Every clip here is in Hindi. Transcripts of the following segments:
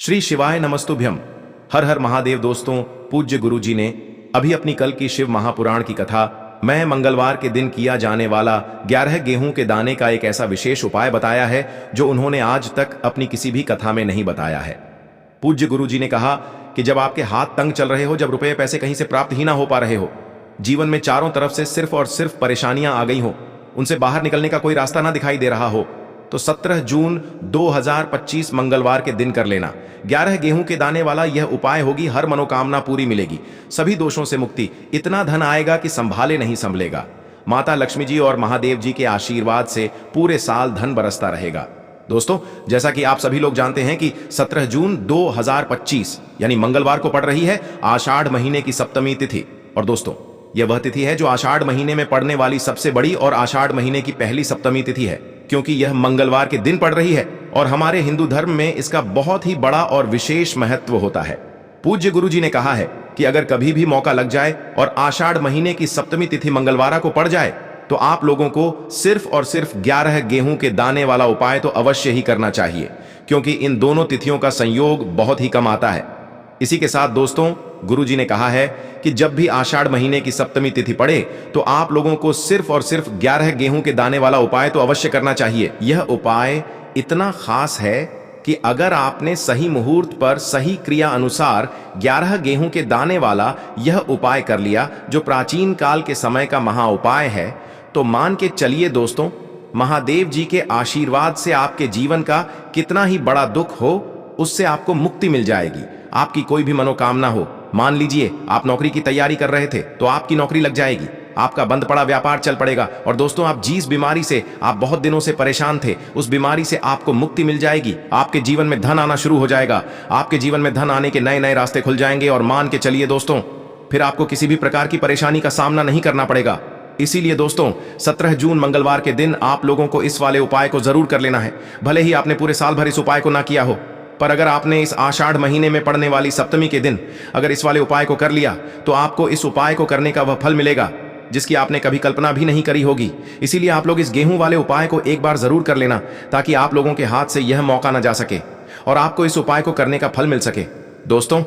श्री शिवाय नमस्तुभ्यम। हर हर महादेव। दोस्तों, पूज्य गुरु जी ने अभी अपनी कल की शिव महापुराण की कथा मैं मंगलवार के दिन किया जाने वाला 11 गेहूं के दाने का एक ऐसा विशेष उपाय बताया है जो उन्होंने आज तक अपनी किसी भी कथा में नहीं बताया है। पूज्य गुरु जी ने कहा कि जब आपके हाथ तंग चल रहे हो, जब रुपए पैसे कहीं से प्राप्त ही ना हो पा रहे हो, जीवन में चारों तरफ से सिर्फ और सिर्फ परेशानियां आ गई हो, उनसे बाहर निकलने का कोई रास्ता ना दिखाई दे रहा हो, तो 17 जून 2025 मंगलवार के दिन कर लेना। 11 गेहूं के दाने वाला यह उपाय होगी, हर मनोकामना पूरी मिलेगी, सभी दोषों से मुक्ति, इतना धन आएगा कि संभाले नहीं संभलेगा। माता लक्ष्मी जी और महादेव जी के आशीर्वाद से पूरे साल धन बरसता रहेगा। दोस्तों, जैसा कि आप सभी लोग जानते हैं कि 17 जून 2025 यानी मंगलवार को पड़ रही है आषाढ़ महीने की सप्तमी तिथि। और दोस्तों, यह वह तिथि है जो आषाढ़ महीने में पड़ने वाली सबसे बड़ी और आषाढ़ महीने की पहली सप्तमी तिथि है, क्योंकि यह मंगलवार के दिन पड़ रही है और हमारे हिंदू धर्म में इसका बहुत ही बड़ा और विशेष महत्व होता है। पूज्य गुरु जी ने कहा है कि अगर कभी भी मौका लग जाए और आषाढ़ महीने की सप्तमी तिथि मंगलवार को पड़ जाए तो आप लोगों को सिर्फ और सिर्फ 11 गेहूं के दाने वाला उपाय तो अवश्य ही करना चाहिए, क्योंकि इन दोनों तिथियों का संयोग बहुत ही कम आता है। इसी के साथ दोस्तों, गुरु जी ने कहा है कि जब भी आषाढ़ महीने की सप्तमी तिथि पड़े तो आप लोगों को सिर्फ और सिर्फ 11 गेहूं के दाने वाला उपाय तो अवश्य करना चाहिए। यह उपाय इतना खास है कि अगर आपने सही मुहूर्त पर सही क्रिया अनुसार 11 गेहूं के दाने वाला यह उपाय कर लिया, जो प्राचीन काल के समय का महा उपाय है, तो मान के चलिए दोस्तों, महादेव जी के आशीर्वाद से आपके जीवन का कितना ही बड़ा दुख हो उससे आपको मुक्ति मिल जाएगी। आपकी कोई भी मनोकामना हो, मान लीजिए आप नौकरी की तैयारी कर रहे थे तो आपकी नौकरी लग जाएगी, आपका बंद पड़ा व्यापार चल पड़ेगा, और दोस्तों आप जिस बीमारी से आप बहुत दिनों से परेशान थे उस बीमारी से आपको मुक्ति मिल जाएगी। आपके जीवन में धन आना शुरू हो जाएगा, आपके जीवन में धन आने के नए नए रास्ते खुल जाएंगे, और मान के चलिए दोस्तों, फिर आपको किसी भी प्रकार की परेशानी का सामना नहीं करना पड़ेगा। इसीलिए दोस्तों, 17 जून मंगलवार के दिन आप लोगों को इस वाले उपाय को जरूर कर लेना है। भले ही आपने पूरे साल भर इस उपाय को ना किया हो, पर अगर आपने इस आषाढ़ महीने में पड़ने वाली सप्तमी के दिन अगर इस वाले उपाय को कर लिया तो आपको इस उपाय को करने का वह फल मिलेगा जिसकी आपने कभी कल्पना भी नहीं करी होगी। इसीलिए आप लोग इस गेहूं वाले उपाय को एक बार जरूर कर लेना, ताकि आप लोगों के हाथ से यह मौका न जा सके और आपको इस उपाय को करने का फल मिल सके। दोस्तों,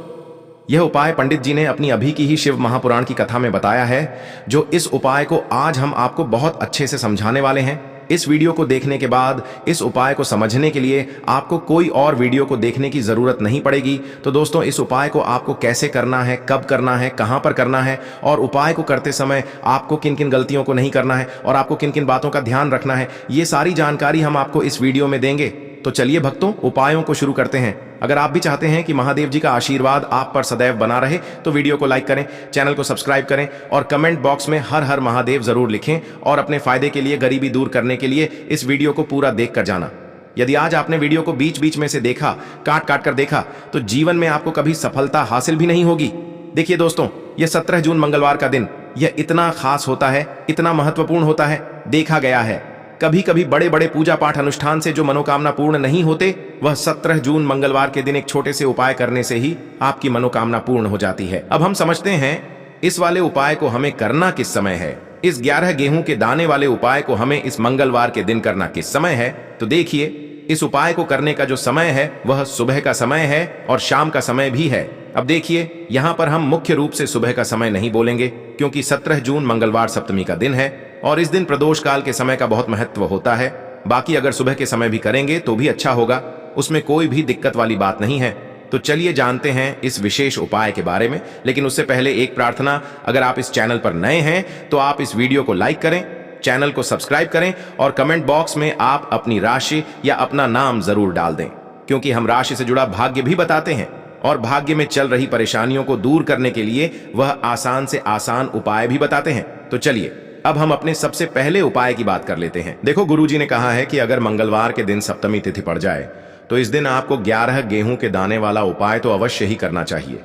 यह उपाय पंडित जी ने अपनी अभी की ही शिव महापुराण की कथा में बताया है, जो इस उपाय को आज हम आपको बहुत अच्छे से समझाने वाले हैं। इस वीडियो को देखने के बाद इस उपाय को समझने के लिए आपको कोई और वीडियो को देखने की जरूरत नहीं पड़ेगी। तो दोस्तों, इस उपाय को आपको कैसे करना है, कब करना है, कहां पर करना है, और उपाय को करते समय आपको किन किन गलतियों को नहीं करना है और आपको किन किन बातों का ध्यान रखना है, ये सारी जानकारी हम आपको इस वीडियो में देंगे। तो चलिए भक्तों, उपायों को शुरू करते हैं। अगर आप भी चाहते हैं कि महादेव जी का आशीर्वाद आप पर सदैव बना रहे तो वीडियो को लाइक करें, चैनल को सब्सक्राइब करें और कमेंट बॉक्स में हर हर महादेव जरूर लिखें, और अपने फायदे के लिए, गरीबी दूर करने के लिए इस वीडियो को पूरा देख कर जाना। यदि आज आपने वीडियो को बीच बीच में से देखा, काट काट कर देखा, तो जीवन में आपको कभी सफलता हासिल भी नहीं होगी। देखिए दोस्तों, यह 17 जून मंगलवार का दिन यह इतना खास होता है, इतना महत्वपूर्ण होता है। देखा गया है कभी कभी बड़े बड़े पूजा पाठ अनुष्ठान से जो मनोकामना पूर्ण नहीं होते, वह 17 जून मंगलवार के दिन एक छोटे से उपाय करने से ही आपकी मनोकामना पूर्ण हो जाती है। अब हम समझते हैं इस वाले उपाय को हमें करना किस समय है। इस 11 गेहूं के दाने वाले उपाय को हमें इस मंगलवार के दिन करना किस समय है, तो देखिए, इस उपाय को करने का जो समय है वह सुबह का समय है और शाम का समय भी है। अब देखिए, यहां पर हम मुख्य रूप से सुबह का समय नहीं बोलेंगे, क्योंकि 17 जून मंगलवार सप्तमी का दिन है और इस दिन प्रदोष काल के समय का बहुत महत्व होता है। बाकी अगर सुबह के समय भी करेंगे तो भी अच्छा होगा, उसमें कोई भी दिक्कत वाली बात नहीं है। तो चलिए जानते हैं इस विशेष उपाय के बारे में। लेकिन उससे पहले एक प्रार्थना, अगर आप इस चैनल पर नए हैं तो आप इस वीडियो को लाइक करें, चैनल को सब्सक्राइब करें और कमेंट बॉक्स में आप अपनी राशि या अपना नाम जरूर डाल दें, क्योंकि हम राशि से जुड़ा भाग्य भी बताते हैं और भाग्य में चल रही परेशानियों को दूर करने के लिए वह आसान से आसान उपाय भी बताते हैं। तो चलिए अब हम अपने सबसे पहले उपाय की बात कर लेते हैं। देखो, गुरुजी ने कहा है कि अगर मंगलवार के दिन सप्तमी तिथि पड़ जाए तो इस दिन आपको 11 गेहूं के दाने वाला उपाय तो अवश्य ही करना चाहिए।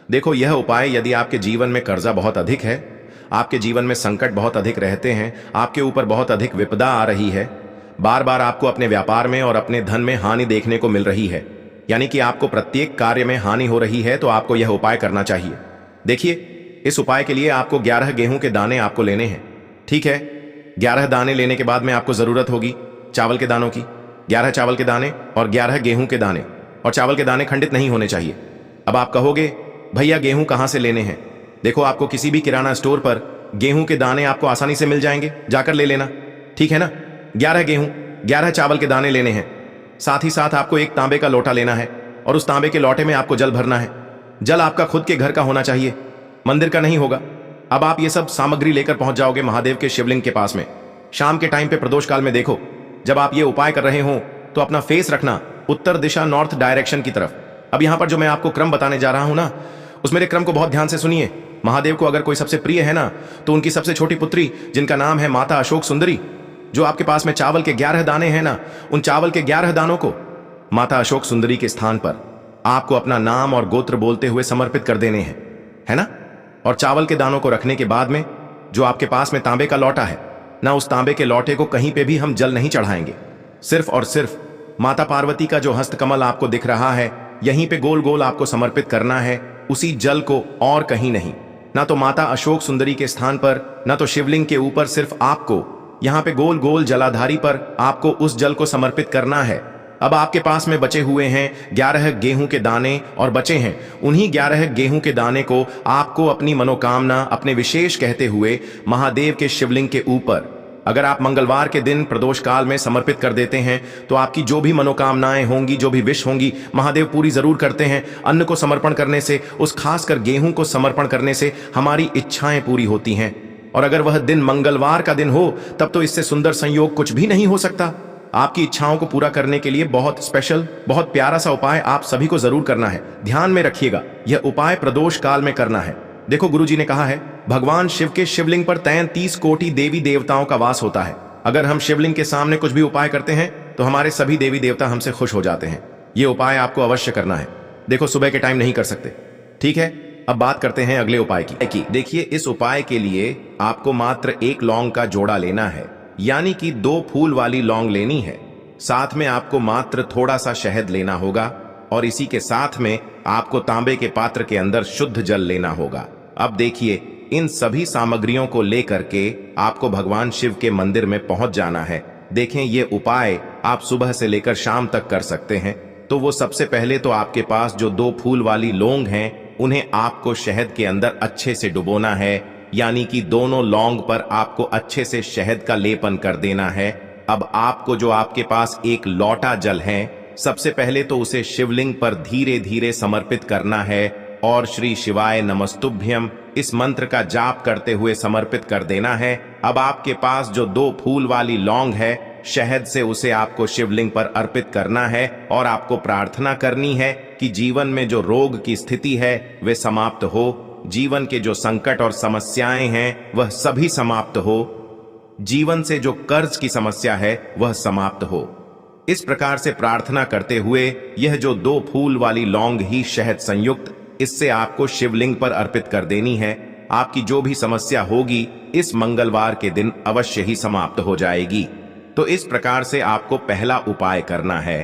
देखो, यह उपाय यदि आपके जीवन में कर्जा बहुत अधिक है, आपके जीवन में संकट बहुत अधिक रहते हैं, आपके ऊपर बहुत अधिक विपदा आ रही है, बार बार आपको अपने व्यापार में और अपने धन में हानि देखने को मिल रही है, यानी कि आपको प्रत्येक कार्य में हानि हो रही है, तो आपको यह उपाय करना चाहिए। देखिए, इस उपाय के लिए आपको 11 गेहूं के दाने आपको लेने हैं। ठीक है, 11 दाने लेने के बाद में आपको जरूरत होगी चावल के दानों की। 11 चावल के दाने और 11 गेहूं के दाने और चावल के दाने खंडित नहीं होने चाहिए। अब आप कहोगे भैया गेहूं कहां से लेने हैं? देखो, आपको किसी भी किराना स्टोर पर गेहूं के दाने आपको आसानी से मिल जाएंगे, जाकर ले लेना, ठीक है ना। 11 गेहूं 11 चावल के दाने लेने हैं। साथ ही साथ आपको एक तांबे का लोटा लेना है और उस तांबे के लोटे में आपको जल भरना है। जल आपका खुद के घर का होना चाहिए, मंदिर का नहीं होगा। अब आप ये सब सामग्री लेकर पहुंच जाओगे महादेव के शिवलिंग के पास में। शाम के टाइम पे प्रदोष काल में देखो, जब आप ये उपाय कर रहे हो तो अपना फेस रखना उत्तर दिशा, नॉर्थ डायरेक्शन की तरफ। अब यहां पर जो मैं आपको क्रम बताने जा रहा हूं ना, उस मेरे क्रम को बहुत ध्यान से सुनिए। महादेव को अगर कोई सबसे प्रिय है ना, तो उनकी सबसे छोटी पुत्री जिनका नाम है माता अशोक सुंदरी, जो आपके पास में चावल के 11 दाने हैं ना, उन चावल के 11 दानों को माता अशोक सुंदरी के स्थान पर आपको अपना नाम और गोत्र बोलते हुए समर्पित कर देने हैं, है ना। और चावल के दानों को रखने के बाद में जो आपके पास में तांबे का लौटा है ना, उस तांबे के लौटे को कहीं पे भी हम जल नहीं चढ़ाएंगे। सिर्फ और सिर्फ माता पार्वती का जो हस्तकमल आपको दिख रहा है, यहीं पे गोल गोल आपको समर्पित करना है उसी जल को, और कहीं नहीं। ना तो माता अशोक सुंदरी के स्थान पर, ना तो शिवलिंग के ऊपर, सिर्फ आपको यहां पे गोल गोल जलाधारी पर आपको उस जल को समर्पित करना है। अब आपके पास में बचे हुए हैं 11 गेहूं के दाने, और बचे हैं उन्हीं 11 गेहूं के दाने को आपको अपनी मनोकामना, अपने विशेष कहते हुए महादेव के शिवलिंग के ऊपर, अगर आप मंगलवार के दिन प्रदोष काल में समर्पित कर देते हैं तो आपकी जो भी मनोकामनाएं होंगी, जो भी विश होंगी, महादेव पूरी जरूर करते हैं। अन्न को समर्पण करने से, उस खासकर गेहूं को समर्पण करने से हमारी इच्छाएं पूरी होती हैं। और अगर वह दिन मंगलवार का दिन हो, तब तो इससे सुंदर संयोग कुछ भी नहीं हो सकता। आपकी इच्छाओं को पूरा करने के लिए बहुत स्पेशल, बहुत प्यारा सा उपाय आप सभी को जरूर करना है। ध्यान में रखिएगा, यह उपाय प्रदोष काल में करना है। देखो, गुरुजी ने कहा है भगवान शिव के शिवलिंग पर 33 कोटि देवी देवताओं का वास होता है। अगर हम शिवलिंग के सामने कुछ भी उपाय करते हैं तो हमारे सभी देवी देवता हमसे खुश हो जाते हैं। ये उपाय आपको अवश्य करना है। देखो, सुबह के टाइम नहीं कर सकते, ठीक है। अब बात करते हैं अगले उपाय की। देखिए, इस उपाय के लिए आपको मात्र 1 लौंग का जोड़ा लेना है, यानी कि 2 फूल वाली लौंग लेनी है। साथ में आपको मात्र थोड़ा सा शहद लेना होगा, और इसी के साथ में आपको तांबे के पात्र के अंदर शुद्ध जल लेना होगा। अब देखिए, इन सभी सामग्रियों को लेकर के आपको भगवान शिव के मंदिर में पहुंच जाना है। देखें, ये उपाय आप सुबह से लेकर शाम तक कर सकते हैं। तो वो सबसे पहले तो आपके पास जो 2 फूल वाली लौंग हैं, उन्हें आपको शहद के अंदर अच्छे से डुबोना है, यानी कि दोनों लौंग पर आपको अच्छे से शहद का लेपन कर देना है। अब आपको जो आपके पास 1 लौटा जल है, सबसे पहले तो उसे शिवलिंग पर धीरे धीरे समर्पित करना है और श्री शिवाय नमस्तुभ्यम इस मंत्र का जाप करते हुए समर्पित कर देना है। अब आपके पास जो 2 फूल वाली लौंग है, शहद से उसे आपको शिवलिंग पर अर्पित करना है और आपको प्रार्थना करनी है कि जीवन में जो रोग की स्थिति है वे समाप्त हो, जीवन के जो संकट और समस्याएं हैं वह सभी समाप्त हो, जीवन से जो कर्ज की समस्या है वह समाप्त हो। इस प्रकार से प्रार्थना करते हुए यह जो 2 फूल वाली लौंग ही शहद संयुक्त, इससे आपको शिवलिंग पर अर्पित कर देनी है। आपकी जो भी समस्या होगी इस मंगलवार के दिन अवश्य ही समाप्त हो जाएगी। तो इस प्रकार से आपको पहला उपाय करना है।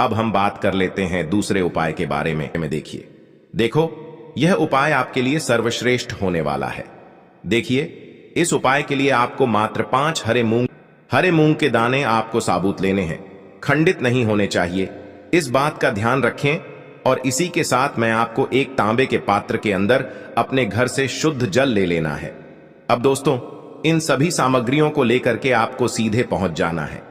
अब हम बात कर लेते हैं दूसरे उपाय के बारे में। देखो, यह उपाय आपके लिए सर्वश्रेष्ठ होने वाला है। देखिए, इस उपाय के लिए आपको मात्र 5 हरे मूंग के दाने आपको साबुत लेने हैं, खंडित नहीं होने चाहिए। इस बात का ध्यान रखें। और इसी के साथ मैं आपको एक तांबे के पात्र के अंदर अपने घर से शुद्ध जल ले लेना है। अब दोस्तों, इन सभी सामग्रियों को लेकर के आपको सीधे पहुंच जाना है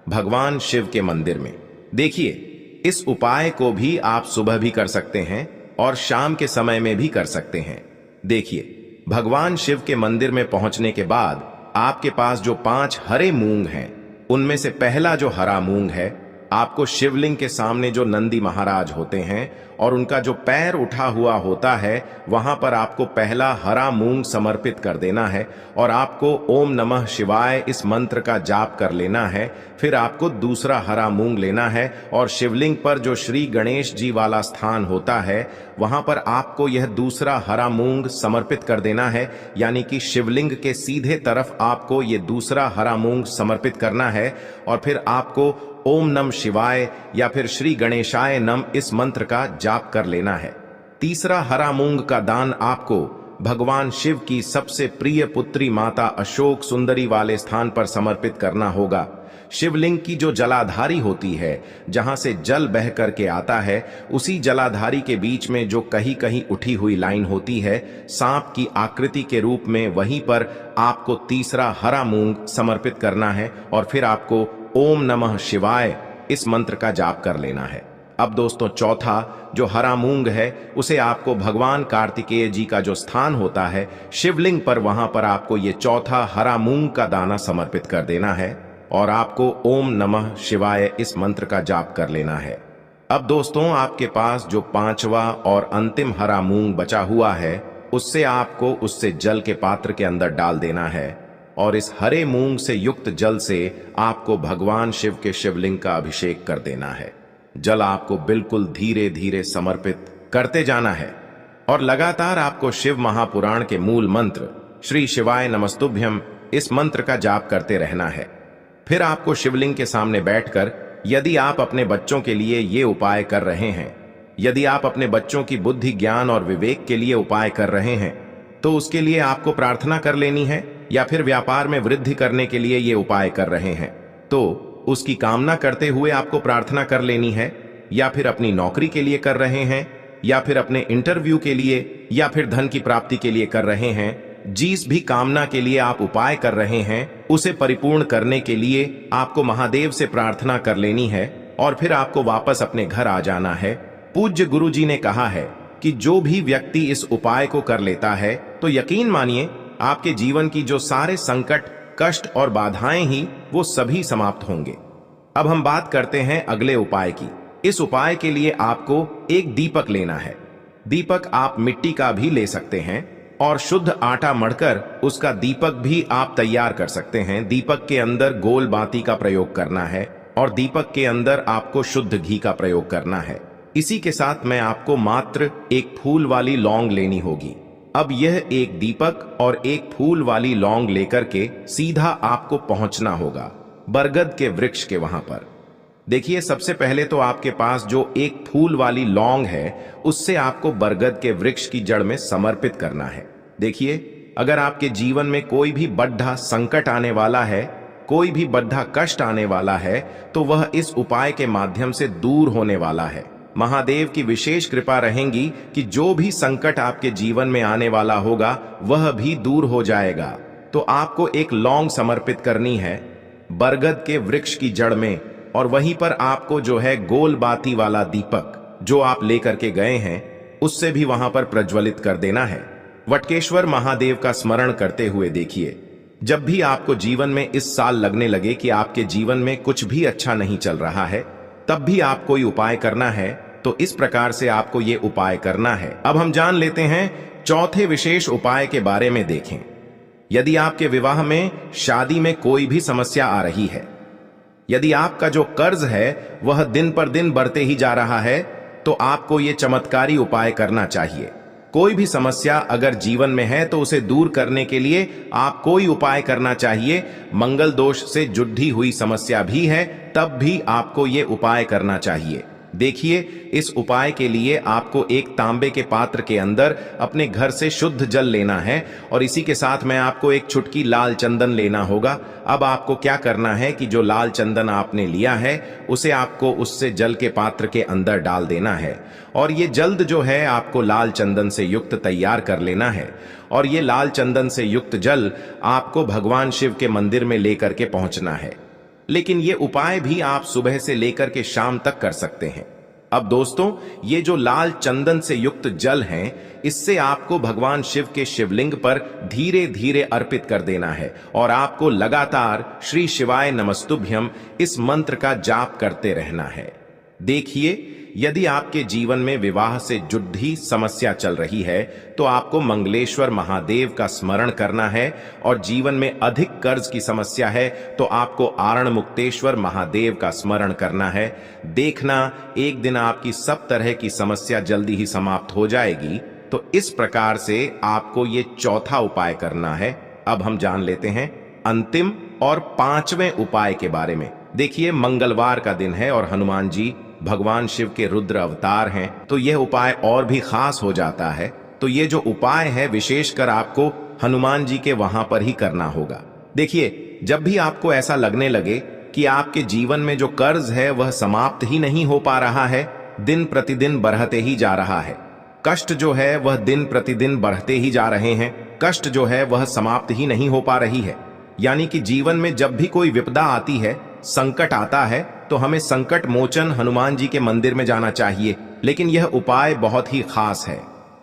भगवान शिव के मंदिर में। देखिए, इस उपाय को भी आप सुबह भी कर सकते हैं और शाम के समय में भी कर सकते हैं। देखिए, भगवान शिव के मंदिर में पहुंचने के बाद आपके पास जो 5 हरे मूंग हैं, उनमें से पहला जो हरा मूंग है, आपको शिवलिंग के सामने जो नंदी महाराज होते हैं और उनका जो पैर उठा हुआ होता है, वहां पर आपको पहला हरा मूंग समर्पित कर देना है और आपको ओम नमः शिवाय इस मंत्र का जाप कर लेना है। फिर आपको दूसरा हरा मूंग लेना है और शिवलिंग पर जो श्री गणेश जी वाला स्थान होता है, वहां पर आपको यह दूसरा हरा मूंग समर्पित कर देना है, यानी कि शिवलिंग के सीधे तरफ आपको ये दूसरा हरा मूंग समर्पित करना है। और फिर आपको ओम नम शिवाय या फिर श्री गणेशाय नम इस मंत्र का जाप कर लेना है। तीसरा हरा मूंग का दान आपको भगवान शिव की सबसे प्रिय पुत्री माता अशोक सुंदरी वाले स्थान पर समर्पित करना होगा। शिवलिंग की जो जलाधारी होती है, जहां से जल बह करके आता है, उसी जलाधारी के बीच में जो कहीं कहीं उठी हुई लाइन होती है सांप की आकृति के रूप में, वहीं पर आपको तीसरा हरा मूंग समर्पित करना है और फिर आपको ओम नमः शिवाय इस मंत्र का जाप कर लेना है। अब दोस्तों चौथा जो हरा मूंग है उसे आपको भगवान कार्तिकेय जी का जो स्थान होता है शिवलिंग पर, वहां पर आपको ये चौथा हरा मूंग का दाना समर्पित कर देना है और आपको ओम नमः शिवाय इस मंत्र का जाप कर लेना है। अब दोस्तों आपके पास जो पांचवा और अंतिम हरा मूंग बचा हुआ है उससे आपको उससे जल के पात्र के अंदर डाल देना है और इस हरे मूंग से युक्त जल से आपको भगवान शिव के शिवलिंग का अभिषेक कर देना है। जल आपको बिल्कुल धीरे धीरे समर्पित करते जाना है और लगातार आपको शिव महापुराण के मूल मंत्र श्री शिवाय नमस्तुभ्यम इस मंत्र का जाप करते रहना है। फिर आपको शिवलिंग के सामने बैठकर, यदि आप अपने बच्चों के लिए ये उपाय कर रहे हैं, यदि आप अपने बच्चों की बुद्धि ज्ञान और विवेक के लिए उपाय कर रहे हैं, तो उसके लिए आपको प्रार्थना कर लेनी है, या फिर व्यापार में वृद्धि करने के लिए ये उपाय कर रहे हैं तो उसकी कामना करते हुए आपको प्रार्थना कर लेनी है, या फिर अपनी नौकरी के लिए कर रहे हैं, या फिर अपने इंटरव्यू के लिए, या फिर धन की प्राप्ति के लिए कर रहे हैं। जिस भी कामना के लिए आप उपाय कर रहे हैं उसे परिपूर्ण करने के लिए आपको महादेव से प्रार्थना कर लेनी है और फिर आपको वापस अपने घर आ जाना है। पूज्य गुरु जी ने कहा है कि जो भी व्यक्ति इस उपाय को कर लेता है तो यकीन मानिए आपके जीवन की जो सारे संकट, कष्ट और बाधाएं ही वो सभी समाप्त होंगे। अब हम बात करते हैं अगले उपाय की। इस उपाय के लिए आपको एक दीपक लेना है। दीपक आप मिट्टी का भी ले सकते हैं और शुद्ध आटा मढ़कर उसका दीपक भी आप तैयार कर सकते हैं। दीपक के अंदर गोल बाती का प्रयोग करना है और दीपक के अंदर आपको शुद्ध घी का प्रयोग करना है। इसी के साथ मैं आपको मात्र एक फूल वाली लौंग लेनी होगी। अब यह एक दीपक और एक फूल वाली लौंग लेकर के सीधा आपको पहुंचना होगा बरगद के वृक्ष के वहां पर। देखिए, सबसे पहले तो आपके पास जो एक फूल वाली लौंग है उससे आपको बरगद के वृक्ष की जड़ में समर्पित करना है। देखिए, अगर आपके जीवन में कोई भी बड़ा संकट आने वाला है, कोई भी बड़ा कष्ट आने वाला है, तो वह इस उपाय के माध्यम से दूर होने वाला है। महादेव की विशेष कृपा रहेगी कि जो भी संकट आपके जीवन में आने वाला होगा वह भी दूर हो जाएगा। तो आपको एक लौंग समर्पित करनी है बरगद के वृक्ष की जड़ में और वहीं पर आपको जो है गोल बाती वाला दीपक जो आप लेकर के गए हैं उससे भी वहां पर प्रज्वलित कर देना है। वटकेश्वर महादेव का स्मरण करते हुए देखिए, जब भी आपको जीवन में इस साल लगने लगे कि आपके जीवन में कुछ भी अच्छा नहीं चल रहा है, तब भी आप कोई उपाय करना है तो इस प्रकार से आपको ये उपाय करना है। अब हम जान लेते हैं चौथे विशेष उपाय के बारे में। देखें, यदि आपके विवाह में, शादी में कोई भी समस्या आ रही है, यदि आपका जो कर्ज है वह दिन पर दिन बढ़ते ही जा रहा है, तो आपको ये चमत्कारी उपाय करना चाहिए। कोई भी समस्या अगर जीवन में है तो उसे दूर करने के लिए आप कोई उपाय करना चाहिए। मंगल दोष से जुड़ी हुई समस्या भी है तब भी आपको ये उपाय करना चाहिए। देखिए, इस उपाय के लिए आपको एक तांबे के पात्र के अंदर अपने घर से शुद्ध जल लेना है और इसी के साथ में आपको एक चुटकी लाल चंदन लेना होगा। अब आपको क्या करना है कि जो लाल चंदन आपने लिया है उसे आपको उससे जल के पात्र के अंदर डाल देना है और ये जल्द जो है आपको लाल चंदन से युक्त तैयार कर लेना है और ये लाल चंदन से युक्त जल आपको भगवान शिव के मंदिर में लेकर के पहुंचना है। लेकिन ये उपाय भी आप सुबह से लेकर के शाम तक कर सकते हैं। अब दोस्तों, ये जो लाल चंदन से युक्त जल हैं, इससे आपको भगवान शिव के शिवलिंग पर धीरे धीरे अर्पित कर देना है और आपको लगातार श्री शिवाय नमस्तुभ्यम इस मंत्र का जाप करते रहना है। देखिए, यदि आपके जीवन में विवाह से जुड़ी समस्या चल रही है तो आपको मंगलेश्वर महादेव का स्मरण करना है और जीवन में अधिक कर्ज की समस्या है तो आपको आरण मुक्तेश्वर महादेव का स्मरण करना है। देखना, एक दिन आपकी सब तरह की समस्या जल्दी ही समाप्त हो जाएगी। तो इस प्रकार से आपको ये चौथा उपाय करना है। अब हम जान लेते हैं अंतिम और पांचवें उपाय के बारे में। देखिए, मंगलवार का दिन है और हनुमान जी भगवान शिव के रुद्र अवतार हैं, तो यह उपाय और भी खास हो जाता है। तो ये जो उपाय है विशेषकर आपको हनुमान जी के वहां पर ही करना होगा। देखिए, जब भी आपको ऐसा लगने लगे कि आपके जीवन में जो कर्ज है वह समाप्त ही नहीं हो पा रहा है, दिन प्रतिदिन बढ़ते ही जा रहा है। कष्ट जो है वह दिन प्रतिदिन बढ़ते ही जा रहे हैं, कष्ट जो है वह समाप्त ही नहीं हो पा रही है। यानी कि जीवन में जब भी कोई विपदा आती है, संकट आता है, तो हमें संकट मोचन हनुमान जी के मंदिर में जाना चाहिए। लेकिन यह उपाय बहुत ही खास है।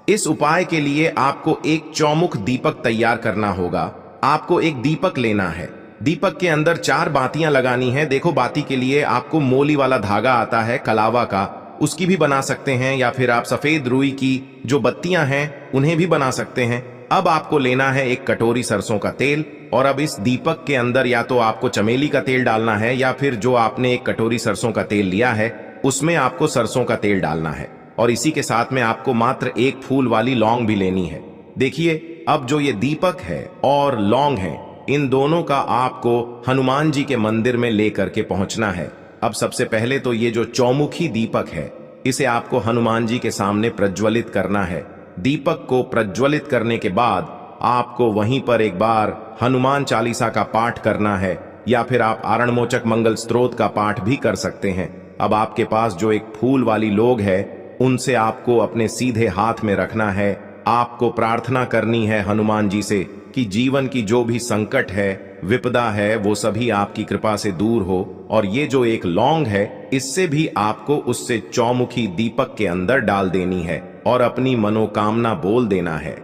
इस उपाय के लिए आपको एक चौमुख दीपक तैयार करना होगा। आपको एक दीपक लेना है, दीपक के अंदर 4 बातियां लगानी है। देखो, बाती के लिए आपको मोली वाला धागा आता है कलावा का, उसकी भी बना सकते हैं, या फिर आप सफेद रुई की जो बत्तियां हैं उन्हें भी बना सकते हैं। अब आपको लेना है एक कटोरी सरसों का तेल, और अब इस दीपक के अंदर या तो आपको चमेली का तेल डालना है, या फिर जो आपने एक कटोरी सरसों का तेल लिया है उसमें आपको सरसों का तेल डालना है। और इसी के साथ में आपको मात्र एक फूल वाली लौंग भी लेनी है। देखिए, अब जो ये दीपक है और लौंग है, इन दोनों का आपको हनुमान जी के मंदिर में लेकर के पहुंचना है। अब सबसे पहले तो ये जो चौमुखी दीपक है, इसे आपको हनुमान जी के सामने प्रज्वलित करना है। दीपक को प्रज्वलित करने के बाद आपको वहीं पर एक बार हनुमान चालीसा का पाठ करना है, या फिर आप आरणमोचक मंगल स्तोत्र का पाठ भी कर सकते हैं। अब आपके पास जो एक फूल वाली लोग है, उनसे आपको अपने सीधे हाथ में रखना है। आपको प्रार्थना करनी है हनुमान जी से कि जीवन की जो भी संकट है, विपदा है, वो सभी आपकी कृपा से दूर हो। और ये जो एक लौंग है, इससे भी आपको उससे चौमुखी दीपक के अंदर डाल देनी है और अपनी मनोकामना बोल देना है।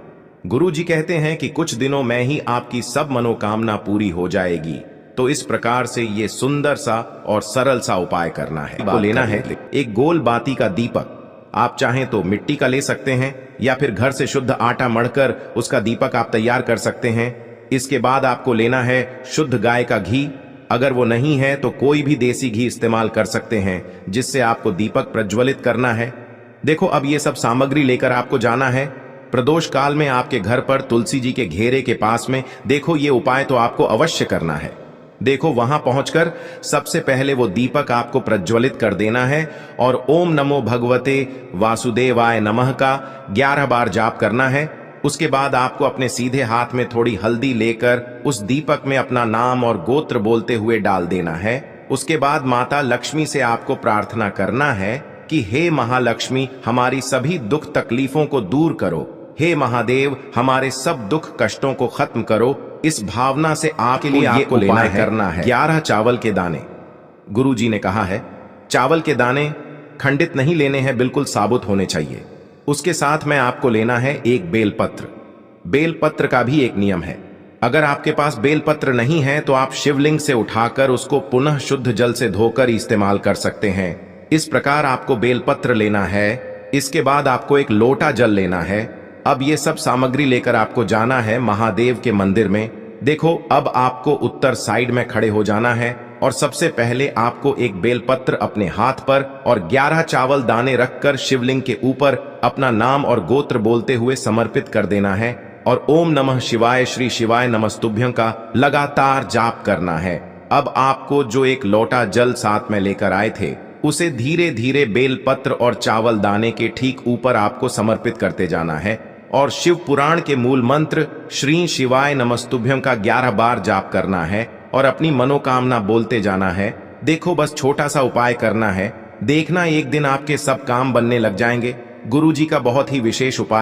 गुरु जी कहते हैं कि कुछ दिनों में ही आपकी सब मनोकामना पूरी हो जाएगी। तो इस प्रकार से ये सुंदर सा और सरल सा उपाय करना है। आपको लेना है एक गोल बाती का दीपक। आप चाहें तो मिट्टी का ले सकते हैं, या फिर घर से शुद्ध आटा मढ़कर उसका दीपक आप तैयार कर सकते हैं। इसके बाद आपको लेना है शुद्ध गाय का घी। अगर वो नहीं है तो कोई भी देसी घी इस्तेमाल कर सकते हैं, जिससे आपको दीपक प्रज्वलित करना है। देखो, अब ये सब सामग्री लेकर आपको जाना है। प्रदोष काल में आपके घर पर तुलसी जी के घेरे के पास में, देखो, ये उपाय तो आपको अवश्य करना है। देखो, वहां पहुंचकर सबसे पहले वो दीपक आपको प्रज्वलित कर देना है और ओम नमो भगवते वासुदेवाय नमः का 11 बार जाप करना है। उसके बाद आपको अपने सीधे हाथ में थोड़ी हल्दी लेकर उस दीपक में अपना नाम और गोत्र बोलते हुए डाल देना है। उसके बाद माता लक्ष्मी से आपको प्रार्थना करना है कि हे महालक्ष्मी, हमारी सभी दुख तकलीफों को दूर करो। हे महादेव, हमारे सब दुख कष्टों को खत्म करो। इस भावना से आपके लिए आपको लेना है, करना है 11 चावल के दाने। गुरु जी ने कहा है चावल के दाने खंडित नहीं लेने हैं, बिल्कुल साबुत होने चाहिए। उसके साथ में आपको लेना है एक बेलपत्र। बेलपत्र का भी एक नियम है, अगर आपके पास बेलपत्र नहीं है तो आप शिवलिंग से उठाकर उसको पुनः शुद्ध जल से धोकर इस्तेमाल कर सकते हैं। इस प्रकार आपको बेलपत्र लेना है। इसके बाद आपको एक लोटा जल लेना है। अब ये सब सामग्री लेकर आपको जाना है महादेव के मंदिर में। देखो, अब आपको उत्तर साइड में खड़े हो जाना है और सबसे पहले आपको एक बेलपत्र अपने हाथ पर और 11 चावल दाने रखकर शिवलिंग के ऊपर अपना नाम और गोत्र बोलते हुए समर्पित कर देना है और ओम नमः शिवाय श्री शिवाय नमस्तुभ्यं का लगातार जाप करना है। अब आपको जो एक लोटा जल साथ में लेकर आए थे, उसे धीरे धीरे बेलपत्र और चावल दाने के ठीक ऊपर आपको समर्पित करते जाना है और शिव पुराण के मूल मंत्र श्री शिवाय नमस्तुभ्यं का 11 बार जाप करना है और अपनी मनोकामना बोलते जाना है। देखो, बस छोटा सा उपाय करना है, देखना एक दिन आपके सब काम बनने लग जाएंगे। गुरु जी का बहुत ही विशेष उपाय